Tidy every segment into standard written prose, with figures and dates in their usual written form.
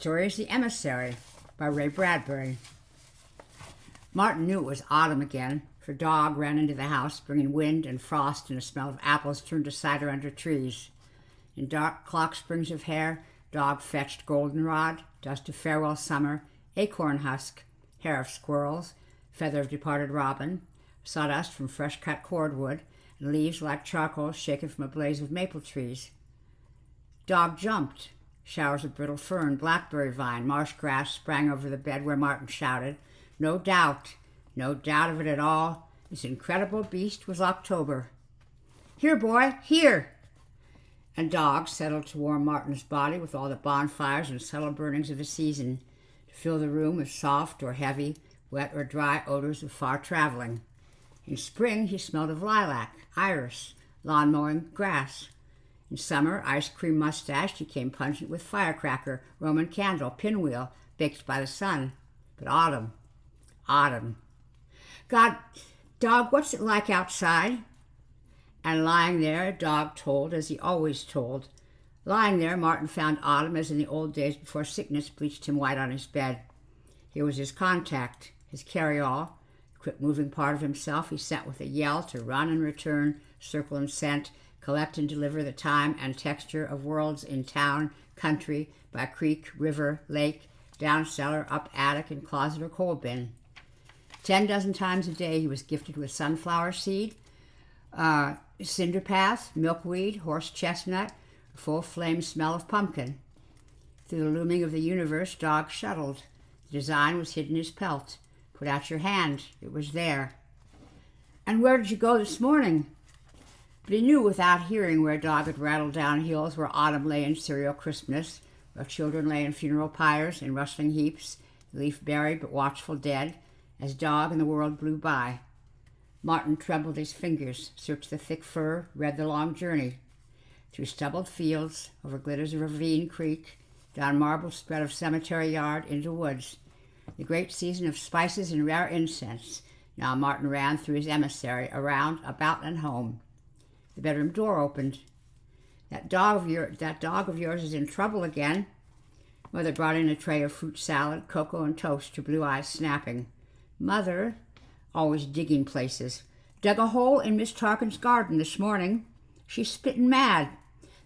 Story is The Emissary by Ray Bradbury. Martin knew it was autumn again, for Dog ran into the house, bringing wind and frost and a smell of apples turned to cider under trees. In dark clock springs of hair, Dog fetched goldenrod, dust of farewell summer, acorn husk, hair of squirrels, feather of departed robin, sawdust from fresh-cut cordwood, and leaves like charcoal shaken from a blaze of maple trees. Dog jumped. Showers of brittle fern, blackberry vine, marsh grass sprang over the bed where Martin shouted. No doubt of it at all, this incredible beast was October. Here, boy, here! And Dog settled to warm Martin's body with all the bonfires and subtle burnings of the season, to fill the room with soft or heavy, wet or dry odors of far traveling. In spring he smelled of lilac, iris, lawn-mowing grass. In summer, ice cream mustached, he came pungent with firecracker, Roman candle, pinwheel, baked by the sun. But autumn. God, Dog, what's it like outside? And lying there, Dog told, as he always told. Lying there, Martin found autumn as in the old days before sickness bleached him white on his bed. Here was his contact, his carry-all, the quick-moving part of himself he sent with a yell to run and return, circle and scent, collect and deliver the time and texture of worlds in town, country, by creek, river, lake, down cellar, up attic, and closet or coal bin. 10 dozen times a day he was gifted with sunflower seed, cinder path, milkweed, horse chestnut, a full flame smell of pumpkin. Through the looming of the universe, Dog shuttled. The design was hidden in his pelt. Put out your hand. It was there. And where did you go this morning? But he knew without hearing where Dog had rattled down hills where autumn lay in cereal crispness, where children lay in funeral pyres in rustling heaps, leaf buried but watchful dead, as Dog and the world blew by. Martin trembled his fingers, searched the thick fur, read the long journey. Through stubbled fields, over glitters of ravine creek, down marble spread of cemetery yard, into woods. The great season of spices and rare incense. Now Martin ran through his emissary, around, about, and home. The bedroom door opened. That dog of yours is in trouble again. Mother brought in a tray of fruit salad, cocoa, and toast, her blue eyes snapping. Mother, always digging places, dug a hole in Miss Tarkin's garden this morning. She's spitting mad.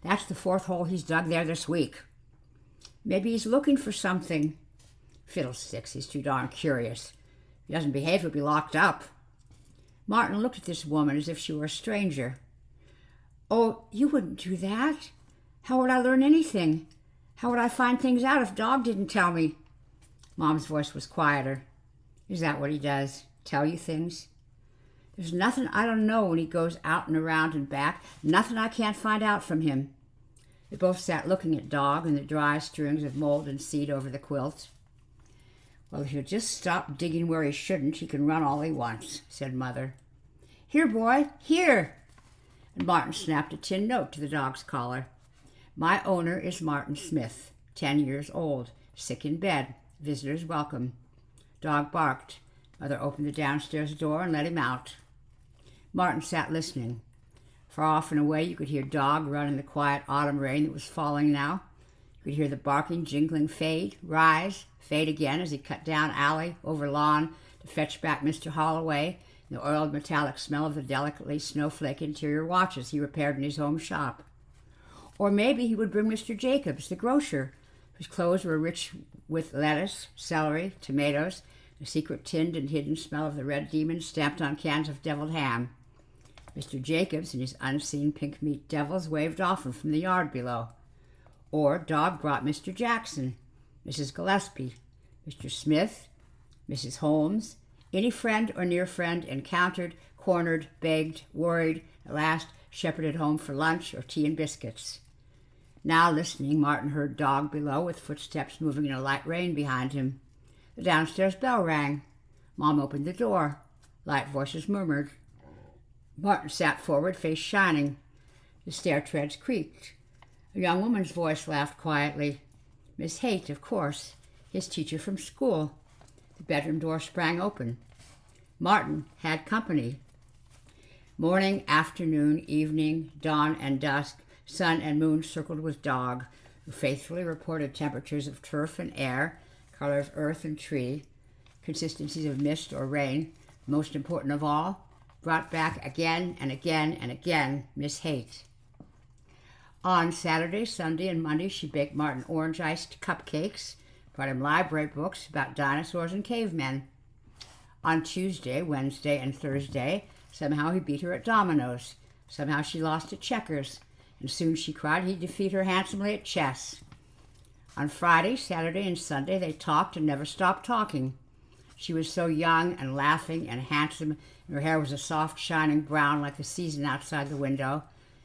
That's the 4th hole he's dug there this week. Maybe he's looking for something. Fiddlesticks, he's too darn curious. If he doesn't behave, he'll be locked up. Martin looked at this woman as if she were a stranger. Oh, you wouldn't do that. How would I learn anything? How would I find things out if Dog didn't tell me? Mom's voice was quieter. Is that what he does? Tell you things? There's nothing I don't know when he goes out and around and back. Nothing I can't find out from him. They both sat looking at Dog and the dry strings of mold and seed over the quilt. Well, if he'll just stop digging where he shouldn't, he can run all he wants, said Mother. Here, boy, here! And Martin snapped a tin note to the dog's collar. My owner is Martin Smith, 10 years old, sick in bed. Visitors welcome. Dog barked. Mother opened the downstairs door and let him out. Martin sat listening. Far off and away you could hear Dog run in the quiet autumn rain that was falling now. You could hear the barking, jingling fade, rise, fade again as he cut down alley, over lawn, to fetch back Mr. Holloway, and the oiled metallic smell of the delicately snowflake interior watches he repaired in his home shop. Or maybe he would bring Mr. Jacobs, the grocer, whose clothes were rich with lettuce, celery, tomatoes, the secret tinned and hidden smell of the red demon stamped on cans of deviled ham. Mr. Jacobs and his unseen pink meat devils waved often from the yard below. Or Dog brought Mr. Jackson, Mrs. Gillespie, Mr. Smith, Mrs. Holmes, any friend or near friend encountered, cornered, begged, worried, at last shepherded home for lunch or tea and biscuits. Now listening, Martin heard Dog below with footsteps moving in a light rain behind him. The downstairs bell rang. Mom opened the door. Light voices murmured. Martin sat forward, face shining. The stair treads creaked. A young woman's voice laughed quietly. Miss Haight, of course, his teacher from school. The bedroom door sprang open. Martin had company. Morning, afternoon, evening, dawn and dusk, sun and moon circled with Dog, who faithfully reported temperatures of turf and air, color of earth and tree, consistencies of mist or rain, most important of all, brought back again and again and again Miss Haight. On Saturday, Sunday, and Monday, she baked Martin orange-iced cupcakes, brought him library books about dinosaurs and cavemen. On Tuesday, Wednesday, and Thursday, somehow he beat her at dominoes. Somehow she lost at checkers, and soon she cried he'd defeat her handsomely at chess. On Friday, Saturday, and Sunday, they talked and never stopped talking. She was so young and laughing and handsome, and her hair was a soft, shining brown like the season outside the window.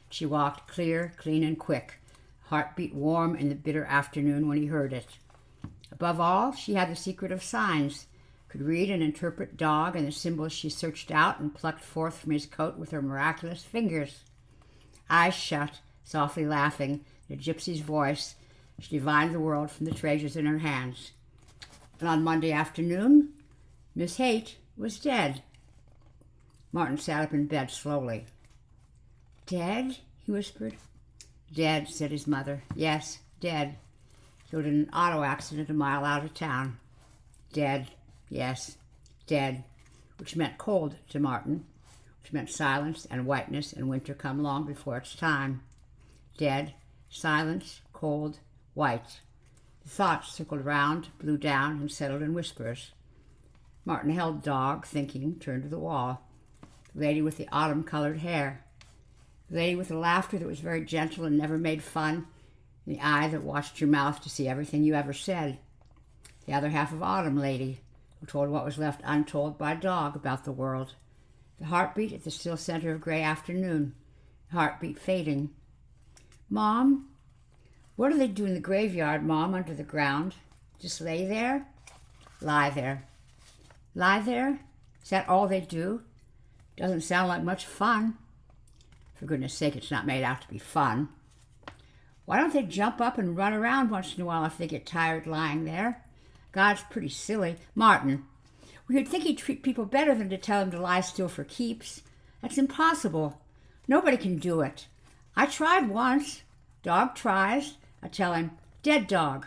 She walked clear, clean, and quick. Heart beat warm in the bitter afternoon when he heard it. Above all, she had the secret of signs, could read and interpret dog and the symbols she searched out and plucked forth from his coat with her miraculous fingers. Eyes shut, softly laughing, in a gypsy's voice, she divined the world from the treasures in her hands. And on Monday afternoon, Miss Haight was dead. Martin sat up in bed slowly. "Dead?" he whispered. "Dead," said his mother. "Yes, dead. Killed in an auto accident a mile out of town. Dead, yes, dead," which meant cold to Martin, which meant silence and whiteness and winter come long before its time. Dead, silence, cold, white. The thoughts circled round, blew down, and settled in whispers. Martin held dog, thinking, turned to the wall. The lady with the autumn-colored hair. The lady with the laughter that was very gentle and never made fun, and the eye that watched your mouth to see everything you ever said. The other half of Autumn lady, who told what was left untold by dog about the world. The heartbeat at the still center of gray afternoon. The heartbeat fading. "Mom, what do they do in the graveyard, Mom, under the ground? Just lay there?" "Lie there." "Lie there? Is that all they do? Doesn't sound like much fun." "For goodness sake, it's not made out to be fun." "Why don't they jump up and run around once in a while if they get tired lying there? God's pretty silly." "Martin, you'd think he'd treat people better than to tell them to lie still for keeps. That's impossible. Nobody can do it. I tried once. Dog tries. I tell him, 'Dead dog.'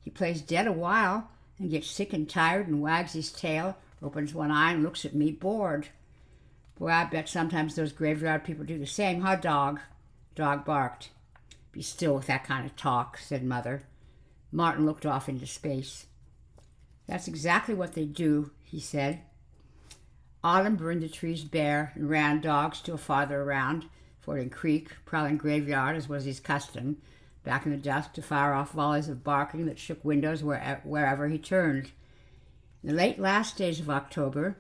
He plays dead a while and gets sick and tired and wags his tail, opens one eye and looks at me bored. Boy, I bet sometimes those graveyard people do the same, huh, dog?" Dog barked. "Be still with that kind of talk," said Mother. Martin looked off into space. "That's exactly what they do," he said. Autumn burned the trees bare and ran dogs still farther around, fording creek, prowling graveyard as was his custom, back in the dusk to fire off volleys of barking that shook windows wherever he turned. In the late last days of October,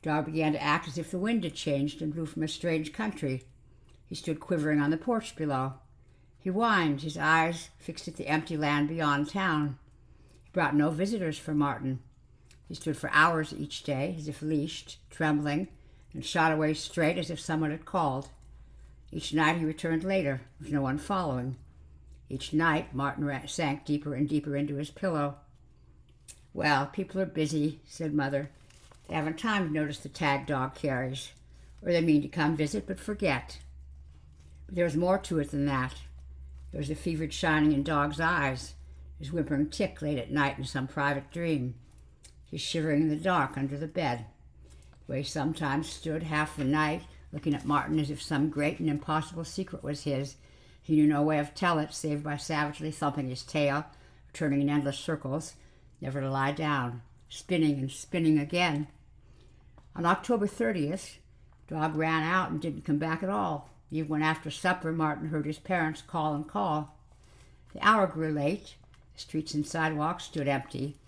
dog began to act as if the wind had changed and blew from a strange country. He stood quivering on the porch below. He whined, his eyes fixed at the empty land beyond town. He brought no visitors for Martin. He stood for hours each day, as if leashed, trembling, and shot away straight as if someone had called. Each night he returned later, with no one following. Each night Martin sank deeper and deeper into his pillow. "Well, people are busy," said Mother. "They haven't time to notice the tag dog carries, or they mean to come visit but forget." But there was more to it than that. There was the fevered shining in dog's eyes, his whimpering tick late at night in some private dream, his shivering in the dark under the bed, the way he sometimes stood half the night looking at Martin as if some great and impossible secret was his. He knew no way of tell it save by savagely thumping his tail, turning in endless circles, never to lie down, spinning and spinning again. On October 30th, dog ran out and didn't come back at all. Even when after supper Martin heard his parents call and call. The hour grew late. The streets and sidewalks stood empty.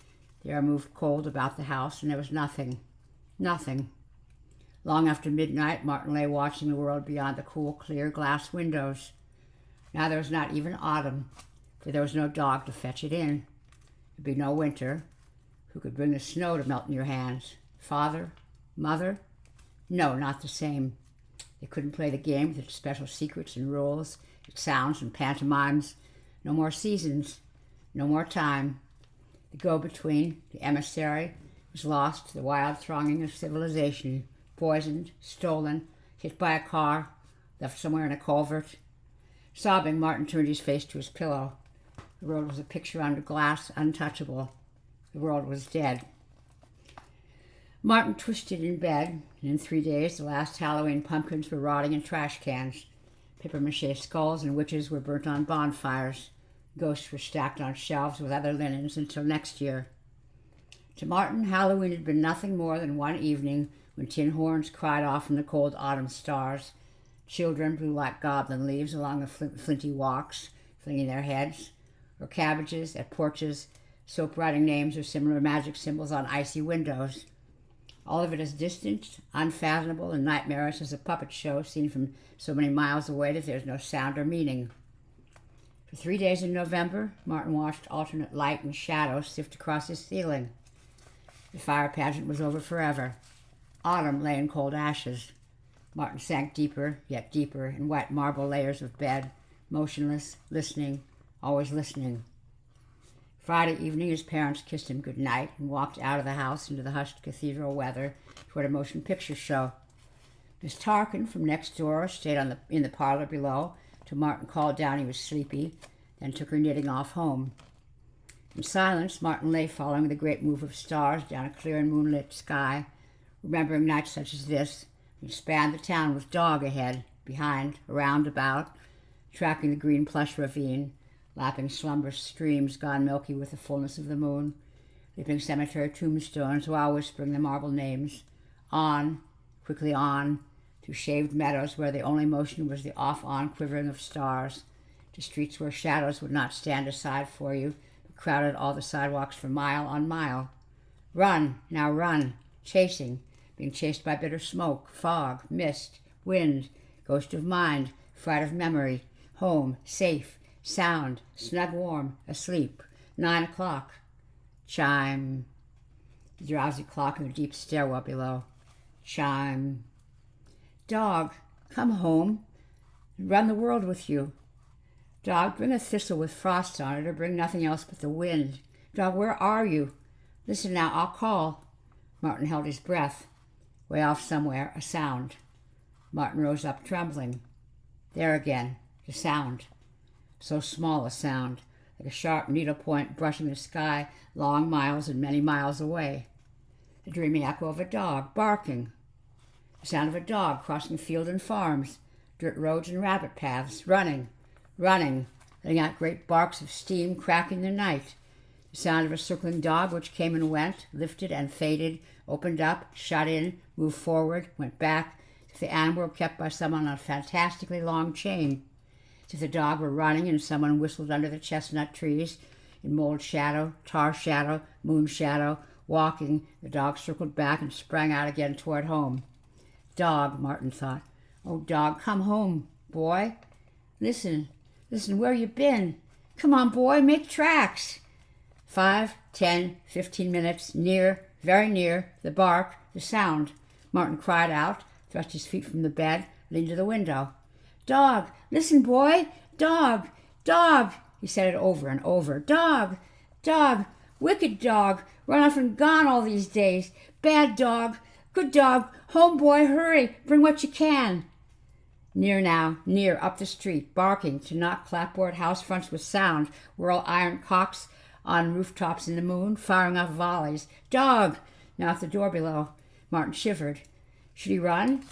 The air moved cold about the house, and there was nothing. Nothing. Long after midnight, Martin lay watching the world beyond the cool, clear glass windows. Now there was not even autumn, for there was no dog to fetch it in. There'd be no winter. Who could bring the snow to melt in your hands? Father? Mother? No, not the same. They couldn't play the game with its special secrets and rules, its sounds and pantomimes. No more seasons. No more time. The go-between, the emissary, was lost to the wild thronging of civilization, poisoned, stolen, hit by a car, left somewhere in a culvert. Sobbing, Martin turned his face to his pillow. The world was a picture under glass, untouchable. The world was dead. Martin twisted in bed, and in 3 days the last Halloween pumpkins were rotting in trash cans. Papier-mâché skulls and witches were burnt on bonfires. Ghosts were stacked on shelves with other linens until next year. To Martin, Halloween had been nothing more than one evening when tin horns cried off from the cold autumn stars. Children blew like goblin leaves along the flinty walks, flinging their heads, or cabbages at porches, soap writing names or similar magic symbols on icy windows. All of it as distant, unfathomable, and nightmarish as a puppet show seen from so many miles away that there's no sound or meaning. For 3 days in November, Martin watched alternate light and shadow sift across his ceiling. The fire pageant was over forever. Autumn lay in cold ashes. Martin sank deeper, yet deeper, in white marble layers of bed, motionless, listening, always listening. Friday evening, his parents kissed him good night and walked out of the house into the hushed cathedral weather toward a motion picture show. Miss Tarkin from next door stayed in the parlor below till Martin called down he was sleepy, then took her knitting off home. In silence, Martin lay following the great move of stars down a clear and moonlit sky, remembering nights such as this, when he spanned the town with Dog ahead, behind, around, about, tracking the green plush ravine, lapping slumberous streams gone milky with the fullness of the moon, leaping cemetery tombstones while whispering the marble names, on, quickly on, to shaved meadows where the only motion was the off-on quivering of stars, to streets where shadows would not stand aside for you, but crowded all the sidewalks for mile on mile. Run, now run, chasing, being chased by bitter smoke, fog, mist, wind, ghost of mind, fright of memory, home, safe, sound, snug warm, asleep. 9 o'clock. Chime. The drowsy clock in the deep stairwell below. Chime. Dog, come home and run the world with you. Dog, bring a thistle with frost on it, or bring nothing else but the wind. Dog, where are you? Listen now, I'll call. Martin held his breath. Way off somewhere, a sound. Martin rose up, trembling. There again, the sound. So small a sound, like a sharp needlepoint brushing the sky long miles and many miles away. The dreamy echo of a dog, barking. The sound of a dog crossing field and farms, dirt roads and rabbit paths, running, letting out great barks of steam cracking the night. The sound of a circling dog which came and went, lifted and faded, opened up, shut in, moved forward, went back, as if the animal were kept by someone on a fantastically long chain. As if the dog were running and someone whistled under the chestnut trees, in mold shadow, tar shadow, moon shadow, walking, the dog circled back and sprang out again toward home. Dog, Martin thought. Oh, dog, come home, boy. Listen, where you been? Come on, boy, make tracks. 5, 10, 15 minutes, near, very near, the bark, the sound. Martin cried out, thrust his feet from the bed, leaned to the window. Dog, listen, boy, dog, dog. He said it over and over. Dog, dog, wicked dog, run off and gone all these days. Bad dog, good dog, home, boy, hurry, bring what you can. Near now, near, up the street, barking to knock clapboard house fronts with sound, whirl iron cocks on rooftops in the moon, firing off volleys. Dog! Now at the door below. Martin shivered. Should he run?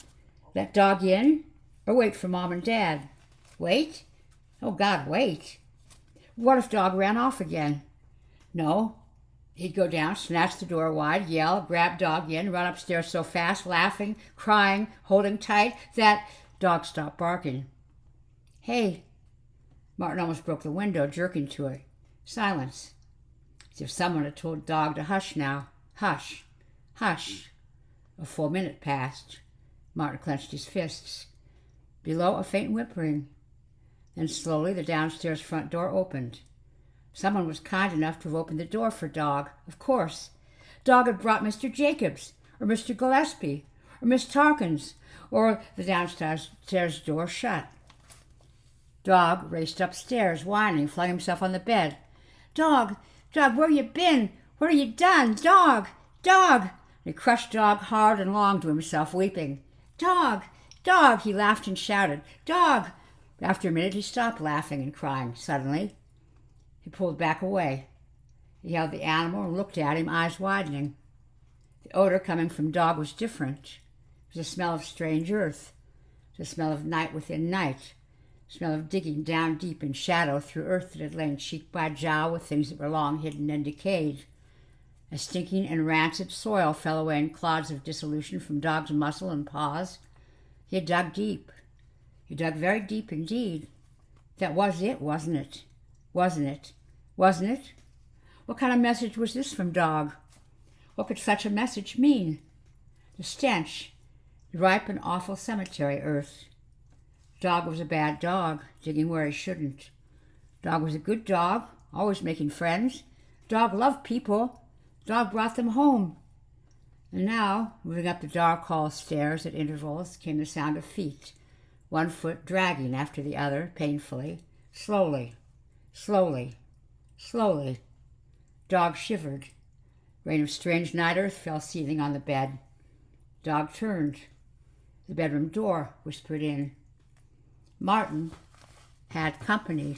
Let dog in? Or wait for Mom and Dad? Wait? Oh, God, wait. What if dog ran off again? No. He'd go down, snatch the door wide, yell, grab dog in, run upstairs so fast, laughing, crying, holding tight, that dog stopped barking. Hey. Martin almost broke the window, jerking to it. Silence. As if someone had told dog to hush now. Hush. Hush. A full minute passed. Martin clenched his fists. Below, a faint whimpering. Then slowly the downstairs front door opened. Someone was kind enough to have opened the door for Dog, of course. Dog had brought Mr. Jacobs, or Mr. Gillespie, or Miss Tarkins, or the downstairs door shut. Dog raced upstairs, whining, flung himself on the bed. Dog, Dog, where you been? What have you done? Dog, Dog! And he crushed Dog hard and long to himself, weeping. Dog, Dog! He laughed and shouted. Dog! After a minute he stopped laughing and crying. Suddenly, He pulled back away. He held the animal and looked at him, eyes widening. The odor coming from dog was different. It was a smell of strange earth, the smell of night within night, the smell of digging down deep in shadow through earth that had lain cheek by jowl with things that were long hidden and decayed. A stinking and rancid soil fell away in clods of dissolution from dog's muscle and paws. He had dug deep. He dug very deep indeed. That was it, wasn't it? Wasn't it? Wasn't it? What kind of message was this from dog? What could such a message mean? The stench, the ripe and awful cemetery earth. Dog was a bad dog, digging where he shouldn't. Dog was a good dog, always making friends. Dog loved people. Dog brought them home. And now, moving up the dark hall stairs at intervals, came the sound of feet, one foot dragging after the other, painfully, slowly, slowly, slowly. Dog shivered. Rain of strange night earth fell seething on the bed. Dog turned. The bedroom door whispered in. Martin had company.